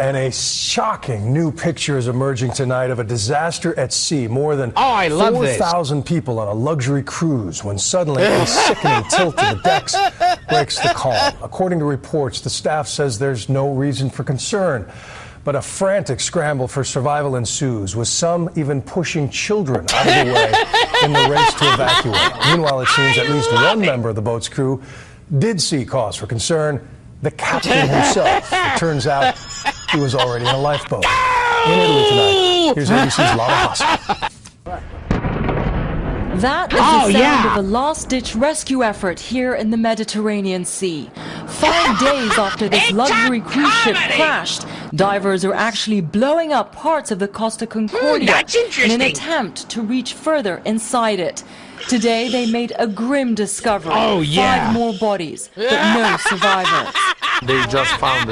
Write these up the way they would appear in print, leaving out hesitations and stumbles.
And a shocking new picture is emerging tonight of a disaster at sea. More than 4,000 people on a luxury cruise when suddenly a sickening tilt to the decks breaks the calm. According to reports, the staff says there's no reason for concern. But a frantic scramble for survival ensues, with some even pushing children out of the way in the race to evacuate. Meanwhile, it seems at least one member of the boat's crew did see cause for concern: the captain himself. It turns out he was already in a lifeboat. In Italy tonight, here's ABC's Laura Hoskins. That is the sound of a last-ditch rescue effort here in the Mediterranean Sea. 5 days after this luxury cruise ship crashed, divers are actually blowing up parts of the Costa Concordia in an attempt to reach further inside it. Today, they made a grim discovery. 5 more bodies, but no survivors. They just found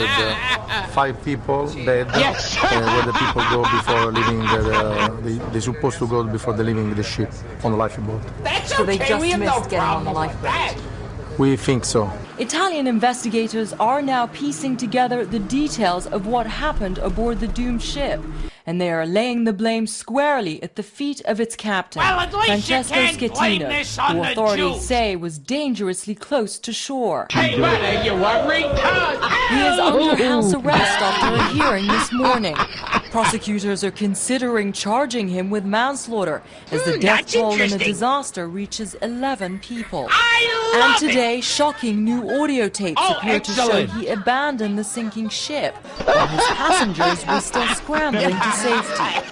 5 people dead, where the people go before leaving. They're supposed to go before they leaving the ship on the lifeboat. So they just missed getting on the lifeboat. We think so. Italian investigators are now piecing together the details of what happened aboard the doomed ship, and they are laying the blame squarely at the feet of its captain, Francesco Schettino, who authorities say was dangerously close to shore. He is under house arrest after a hearing this morning. Prosecutors are considering charging him with manslaughter as the death toll in the disaster reaches 11 people. And today, shocking new audio tapes appear to show he abandoned the sinking ship while his passengers were still scrambling to safety.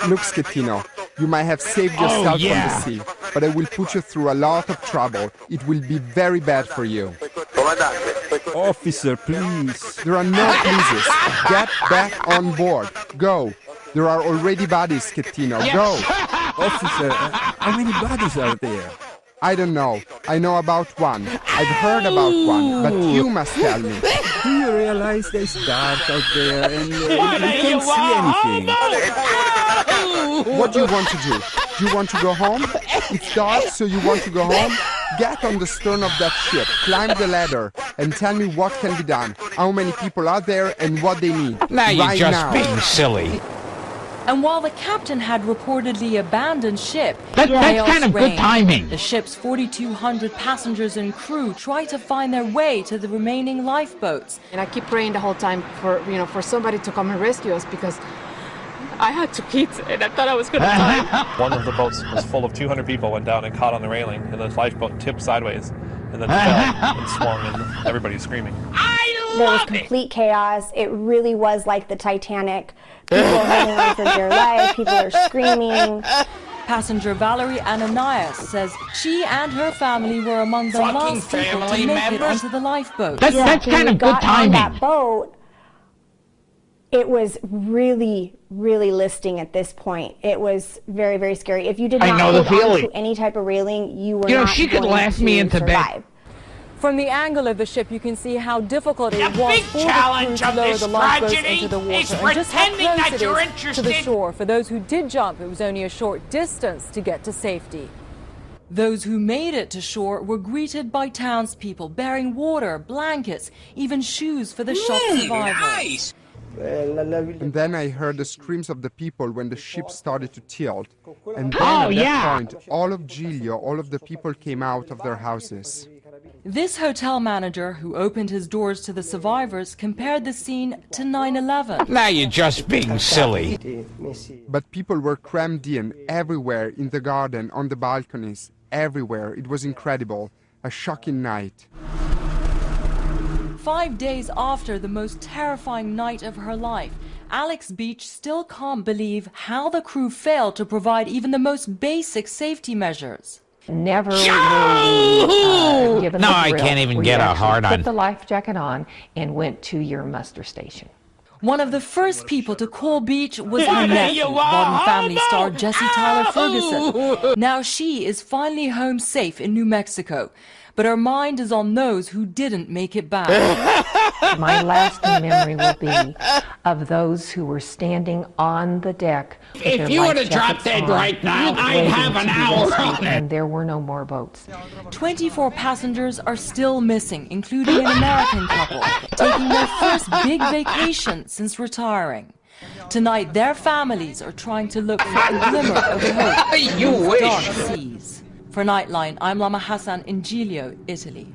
Look, Schettino, you might have saved yourself from the sea, but I will put you through a lot of trouble. It will be very bad for you. Officer, please. There are no pleases. Get back on board. Go. There are already bodies, Schettino. Go. Officer, how many bodies are there? I don't know. I know about one. I've heard about one, but you must tell me. Do you realize there's dark out there and you can't see anything? What do you want to do? Do you want to go home? It's dark, so you want to go home? Get on the stern of that ship, climb the ladder, and tell me what can be done. How many people are there and what they need. Now you're just being silly. And while the captain had reportedly abandoned ship, that's kind of good timing. The ship's 4,200 passengers and crew try to find their way to the remaining lifeboats. And I keep praying the whole time for somebody to come and rescue us, because I had 2 kids and I thought I was going to die. One of the boats was full of 200 people, went down and caught on the railing, and the lifeboat tipped sideways and then fell and swung, and everybody's screaming. There was complete chaos. It really was like the Titanic. People are holding on for dear life. People are screaming. Passenger Valerie Ananias says she and her family were among the last people to make it onto the lifeboat. That's kind of good timing. On that boat, it was really, really listing at this point. It was very, very scary. If you did not hold on to any type of railing, you were not she could going last to me into survive. bed. From the angle of the ship, you can see how difficult it was for the crew to lower the lifeboats into the water, and just how close it is to the shore. For those who did jump, it was only a short distance to get to safety. Those who made it to shore were greeted by townspeople bearing water, blankets, even shoes for the shocked survivors. Nice. And then I heard the screams of the people when the ship started to tilt. And then at that point, all of Giglio, all of the people came out of their houses. This hotel manager, who opened his doors to the survivors, compared the scene to 9/11. Now you're just being silly. But people were crammed in everywhere, in the garden, on the balconies, everywhere. It was incredible. A shocking night. 5 days after the most terrifying night of her life, Alex Beach still can't believe how the crew failed to provide even the most basic safety measures. Never really given No, the I drill can't even where get you a actually hard on. Put the life jacket on and went to your muster station. One of the first people to call Beach was her nephew, Modern Family star Jessie Tyler Ferguson. Now she is finally home safe in New Mexico, but her mind is on those who didn't make it back. My lasting memory will be of those who were standing on the deck. If you would have dropped dead right now, I'd have an hour on it. And there were no more boats. 24 passengers are still missing, including an American couple taking their first big vacation since retiring. Tonight, their families are trying to look for a glimmer of hope in these dark seas. For Nightline, I'm Lama Hassan in Giglio, Italy.